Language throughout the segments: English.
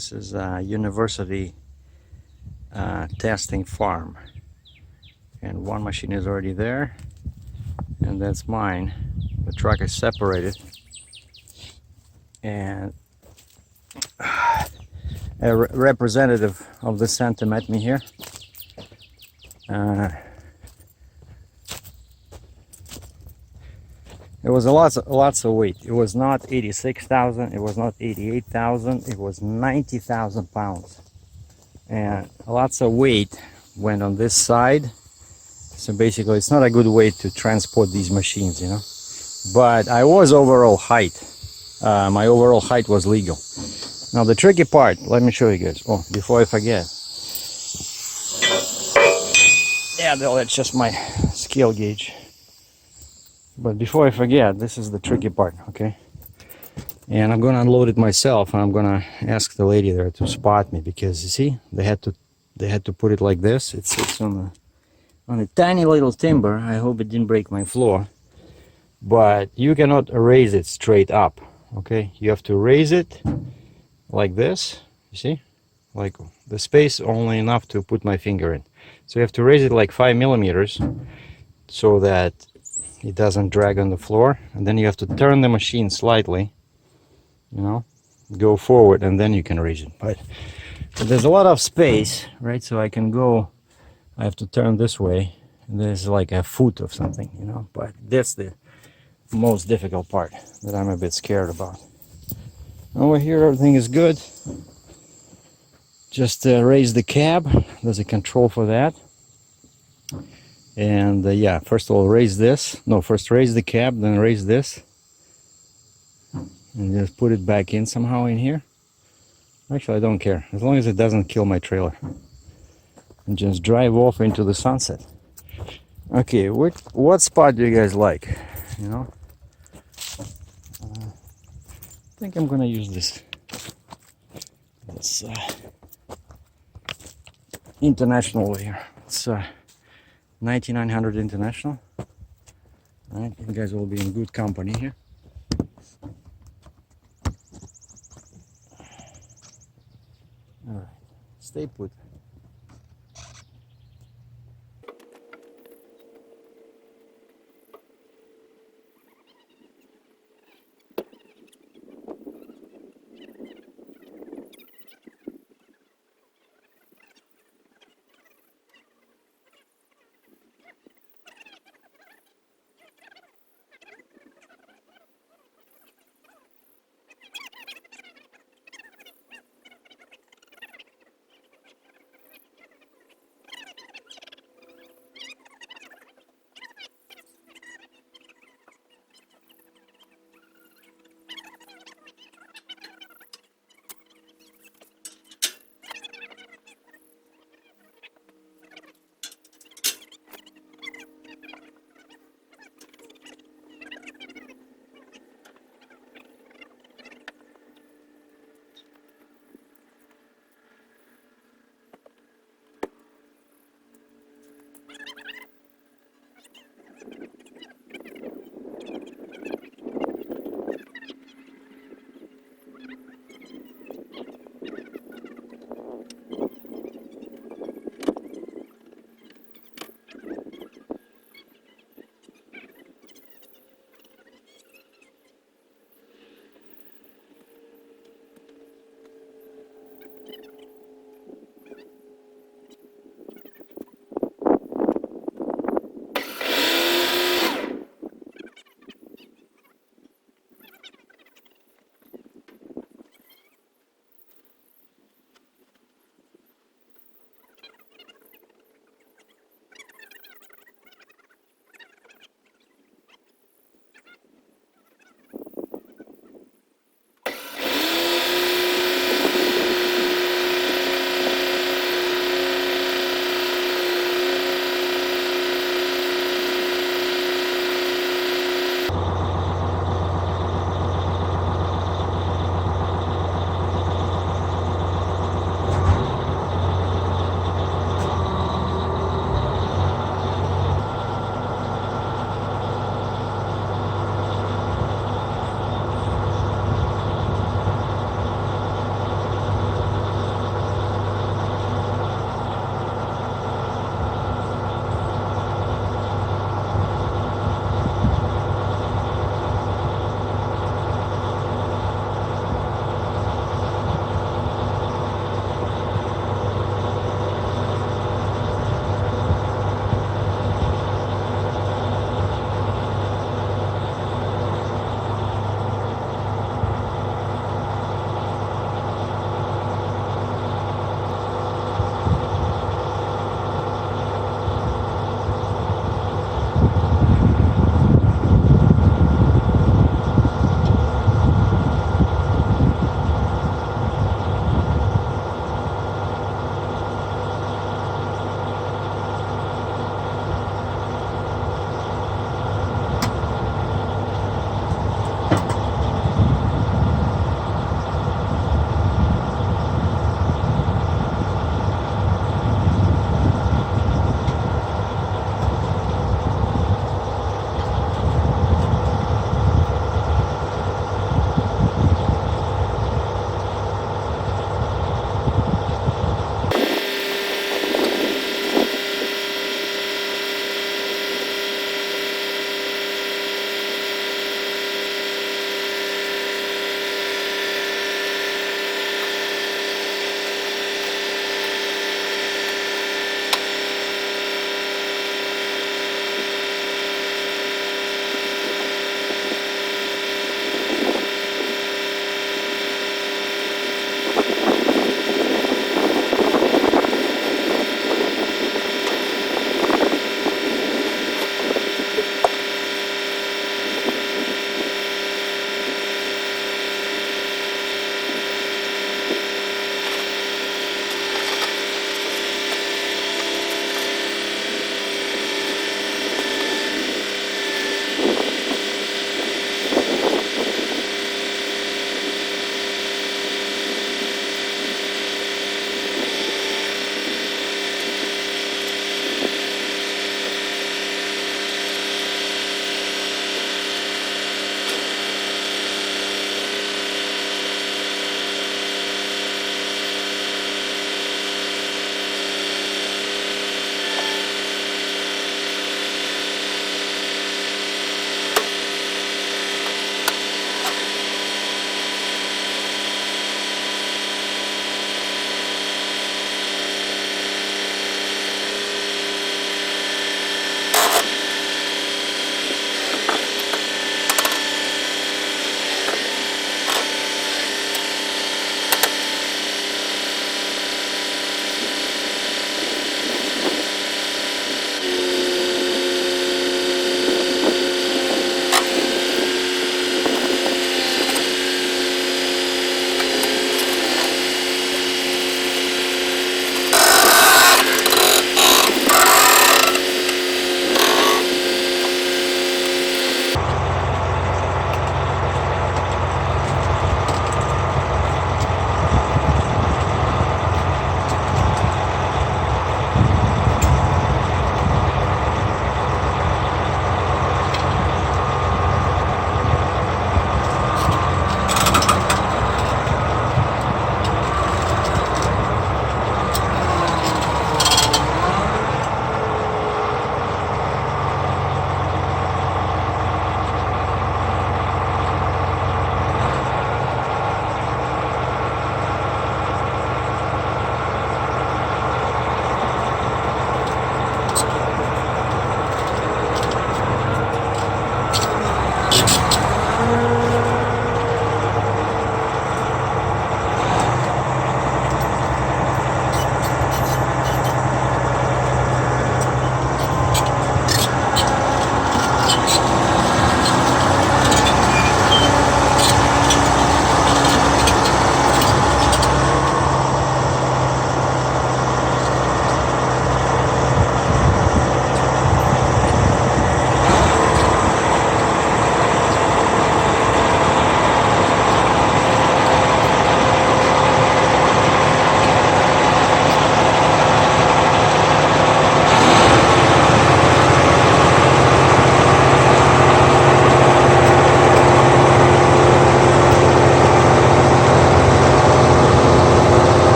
This is a university testing farm, and one machine is already there, and that's mine. The truck is separated, and a representative of the center met me here. It was lots of weight. It was not 86,000, it was not 88,000, it was 90,000 pounds. And lots of weight went on this side. So basically it's not a good way to transport these machines, you know. But I was overall height. My overall height was legal. Now the tricky part, let me show you guys. Oh, before I forget. Yeah, that's just my scale gauge. But before I forget, this is the tricky part, okay? And I'm gonna unload it myself, and I'm gonna ask the lady there to spot me, because you see, they had to put it like this. It sits on a tiny little timber. I hope it didn't break my floor. But you cannot raise it straight up, okay? You have to raise it like this, you see? Like the space only enough to put my finger in. So you have to raise it like 5 millimeters so that it doesn't drag on the floor, and then you have to turn the machine slightly, you know, go forward, and then you can raise it. But there's a lot of space, right? So I can go, I have to turn this way, and there's like a foot of something, you know. But that's the most difficult part that I'm a bit scared about. Over here everything is good. Just raise the cab. There's a control for that. And yeah, first of all, raise this. No, first raise the cab, then raise this. And just put it back in somehow in here. Actually, I don't care. As long as it doesn't kill my trailer. And just drive off into the sunset. Okay, what spot do you guys like? You know? I think I'm gonna use this. It's International here. It's 9900 International. Alright, you guys will be in good company here. Alright, stay put.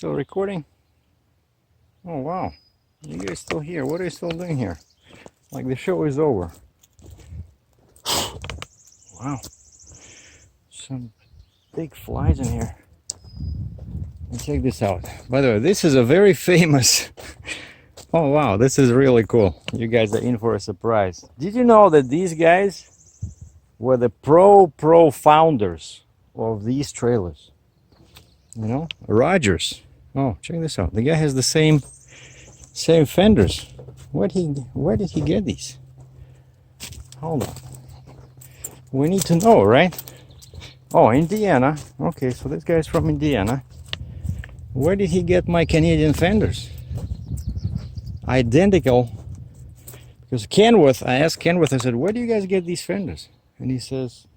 Still recording? Oh wow, you guys still here? What are you still doing here? Like the show is over. Wow, some big flies in here. And check this out. By the way, this is a very famous. Oh wow, this is really cool. You guys are in for a surprise. Did you know that these guys were the pro founders of these trailers? You know, Rogers. Oh, check this out. The guy has the same fenders. Where did he get these? Hold on. We need to know, right? Oh, Indiana. Okay, so this guy's from Indiana. Where did he get my Canadian fenders? Identical. Because Kenworth, I asked Kenworth, I said, where do you guys get these fenders? And he says,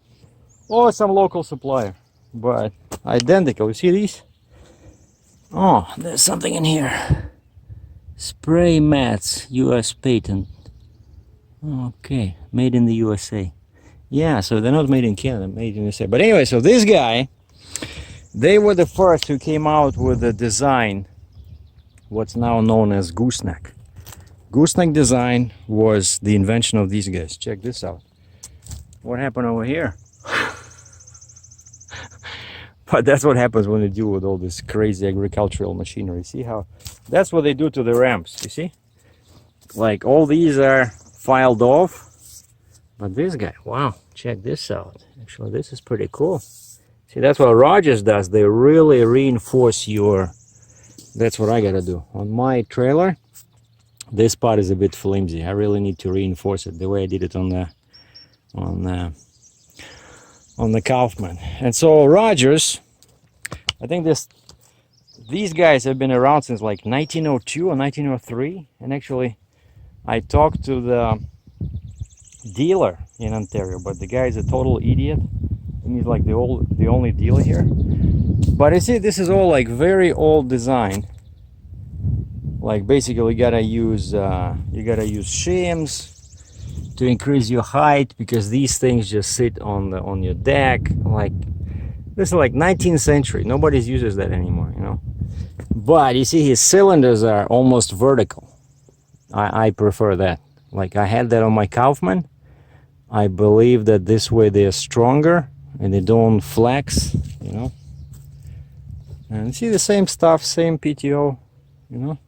oh, some local supplier. But identical. You see these? Oh, there's something in here. Spray mats, US patent. Okay, made in the USA. Yeah, so they're not made in Canada, made in the USA. But anyway, so this guy, they were the first who came out with the design, what's now known as gooseneck. Gooseneck design was the invention of these guys. Check this out. What happened over here? But that's what happens when you deal with all this crazy agricultural machinery. See how that's what they do to the ramps, you see? Like all these are filed off. But this guy, wow, check this out. Actually, this is pretty cool. See, that's what Rogers does. They really reinforce your... That's what I gotta do. On my trailer, this part is a bit flimsy. I really need to reinforce it the way I did it on the Kaufman. And so Rogers, I think these guys have been around since like 1902 or 1903. And actually, I talked to the dealer in Ontario, but the guy is a total idiot, and he's like the only dealer here. But you see, this is all like very old design. Like basically, you gotta use shims to increase your height, because these things just sit on your deck. Like this is like 19th century. Nobody uses that anymore, you know. But you see, his cylinders are almost vertical. I prefer that. Like I had that on my Kaufman. I believe that this way they are stronger and they don't flex, you know. And you see the same stuff, same PTO, you know.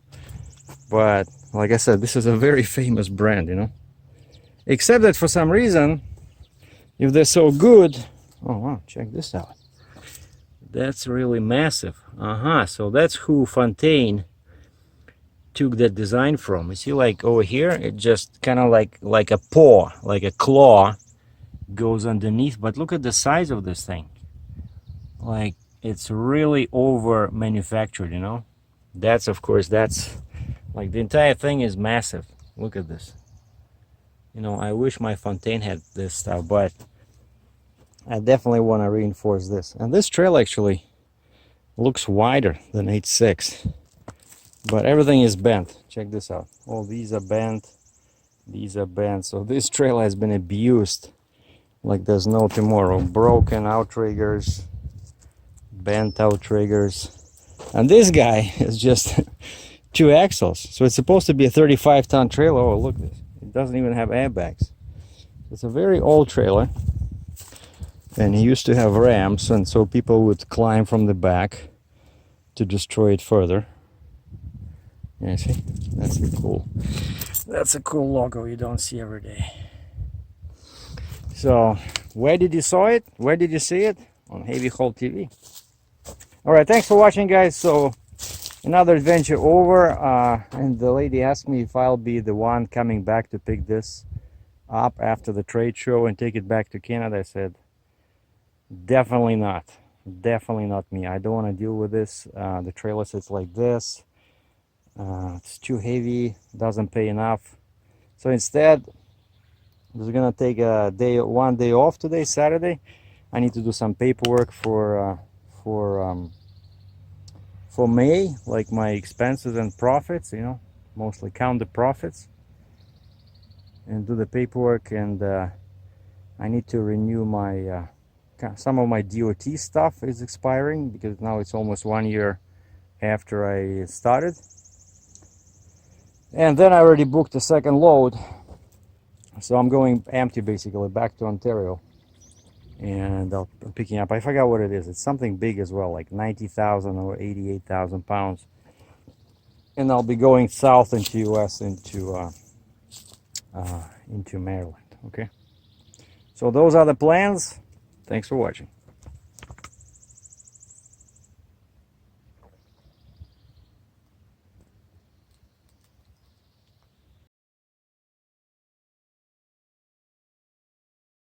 But like I said, this is a very famous brand, you know. Except that for some reason, if they're so good, oh wow, check this out. That's really massive. So that's who Fontaine took that design from. You see, like over here, it just kind of like a paw, like a claw goes underneath. But look at the size of this thing. Like it's really over manufactured, you know. That's, of course, that's like the entire thing is massive. Look at this. You know, I wish my Fontaine had this stuff, but I definitely want to reinforce this. And this trail actually looks wider than 8.6. But everything is bent. Check this out. All these are bent. These are bent. So this trail has been abused like there's no tomorrow. Broken outriggers, bent outriggers. And this guy is just 2 axles. So it's supposed to be a 35-ton trailer. Oh, look at this. It doesn't even have airbags. It's a very old trailer. And he used to have ramps, and so people would climb from the back to destroy it further. Yeah, see? That's a cool logo you don't see every day. So, where did you saw it? Where did you see it? On Heavy Haul TV. Alright, thanks for watching, guys. So, another adventure over. And the lady asked me if I'll be the one coming back to pick this up after the trade show and take it back to Canada. I said, definitely not. Definitely not me. I don't want to deal with this. The trailer sits like this. It's too heavy, doesn't pay enough. So instead, I'm just gonna take one day off today, Saturday. I need to do some paperwork for May, like my expenses and profits, you know, mostly count the profits and do the paperwork. And I need to renew my some of my DOT stuff is expiring, because now it's almost 1 year after I started. And then I already booked the second load, so I'm going empty basically back to Ontario. And I'm picking up, I forgot what it is, it's something big as well, like 90,000 or 88,000 pounds. And I'll be going south into US, into Maryland. Okay, so those are the plans. Thanks for watching.